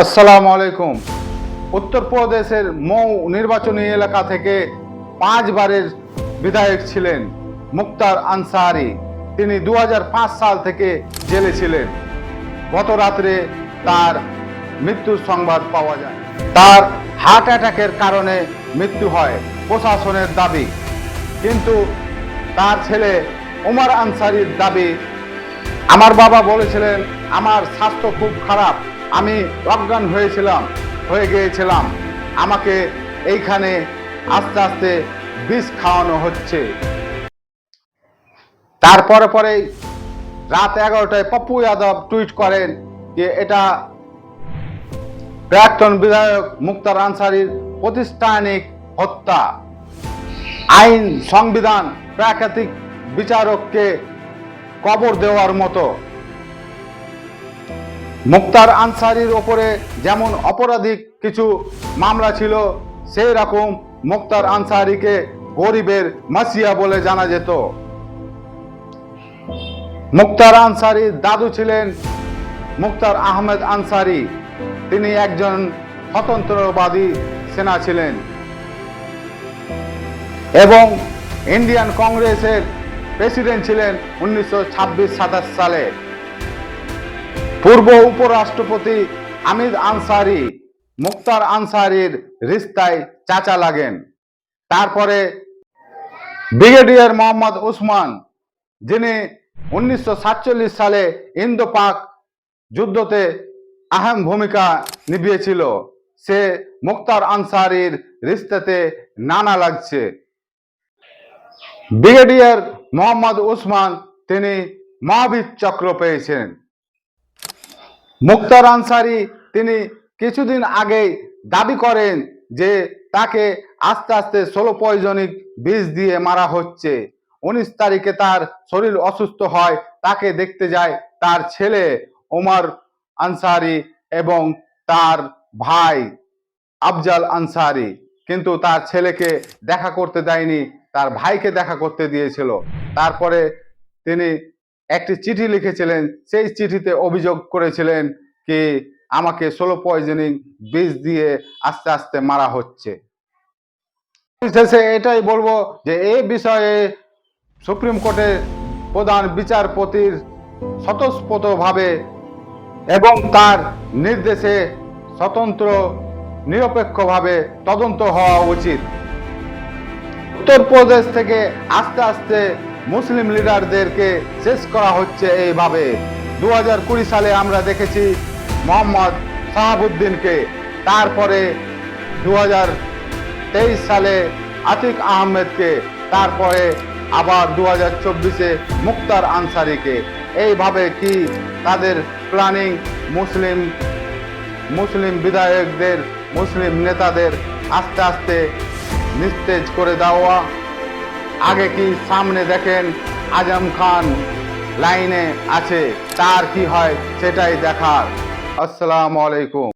আসসালামু আলাইকুম। উত্তরপ্রদেশের মৌ নির্বাচনী এলাকা থেকে 5 বারের বিধায়ক ছিলেন মুক্তার আনসারী। তিনি 2005 সাল থেকে জেলে ছিলেন। গত রাত্রে তার মৃত্যুর সংবাদ পাওয়া যায়। তার হার্ট অ্যাটাকের কারণে মৃত্যু হয় প্রশাসনের দাবি, কিন্তু তার ছেলে ওমর আনসারীর দাবি, আমার বাবা বলেছিলেন আমার স্বাস্থ্য খুব খারাপ, আমি অজ্ঞান হয়ে গিয়েছিলাম, আমাকে এইখানে আস্তে আস্তে বিষ খাওয়ানো হচ্ছে। তারপরে পরেই রাত 11টায় পপ্পু যাদব টুইট করেন যে এটা প্রাক্তন বিধায়ক মুক্তার আনসারীর প্রতিষ্ঠানিক হত্যা। আইন, সংবিধান, প্রাকৃতিক বিচারককে কবর দেওয়ার মতো। মুক্তার আনসারীর ওপরে যেমন অপরাধিক কিছু মামলা ছিল, সেই রকম মুক্তার আনসারীকে গরিবের মাসিয়া বলে জানা যেত। মুক্তার আনসারীর দাদু ছিলেন মুক্তার আহমেদ আনসারী। তিনি একজন স্বতন্ত্রবাদী সেনা ছিলেন এবং ইন্ডিয়ান কংগ্রেসের প্রেসিডেন্ট ছিলেন 1926-27 সালে। পূর্ব উপরাষ্ট্রপতি হামিদ আনসারী মুক্তার আনসারীর রিস্তায় চাচা লাগেন। তারপরে ব্রিগেডিয়ার মোহাম্মদ উসমান, যিনি 1947 সালে ইন্দো পাক যুদ্ধতে আহম ভূমিকা নিভিয়েছিল, সে মুক্তার আনসারীর রিস্তাতে নানা লাগছে। ব্রিগেডিয়ার মোহাম্মদ উসমান তিনি মহাবীর চক্র পেয়েছেন। মুক্তার আনসারী তিনি কিছুদিন আগেই দাবি করেন যে তাকে আস্তে আস্তে স্লো পয়জনিক বিষ দিয়ে মারা হচ্ছে। 19 তারিখে তার শরীর অসুস্থ হয়, তাকে দেখতে যায় তার ছেলে ওমর আনসারী এবং তার ভাই আফজাল আনসারী, কিন্তু তার ছেলেকে দেখা করতে দেয়নি, তার ভাইকে দেখা করতে দিয়েছিল। তারপরে তিনি একটি চিঠি লিখেছিলেন, সেই চিঠিতে অভিযোগ করেছিলেন কি আমাকে স্লো পয়জনিং বিষ দিয়ে আস্তে আস্তে মারা হচ্ছে। শেষে এটাই বলবো যে এই বিষয়ে সুপ্রিম কোর্টের প্রধান বিচারপতির স্বতঃস্ফূর্তভাবে এবং তার নির্দেশে স্বতন্ত্র নিরপেক্ষভাবে তদন্ত হওয়া উচিত। উত্তরপ্রদেশ থেকে আস্তে আস্তে মুসলিম লিডারদেরকে শেষ করা হচ্ছে এইভাবে। 2020 সালে আমরা দেখেছি মোহাম্মদ শাহাবুদ্দিনকে, তারপরে 2023 সালে আতিক আহমেদকে, তারপরে আবার 2024-এ মুক্তার আনসারীকে। এইভাবে কি তাদের প্ল্যানিং মুসলিম বিধায়কদের, মুসলিম নেতাদের আস্তে আস্তে নিস্তেজ করে দেওয়া? আগে কি সামনে দেখেন আজম খান লাইনে আছে, তার কি হয় সেটাই দেখার। আসসালামু আলাইকুম।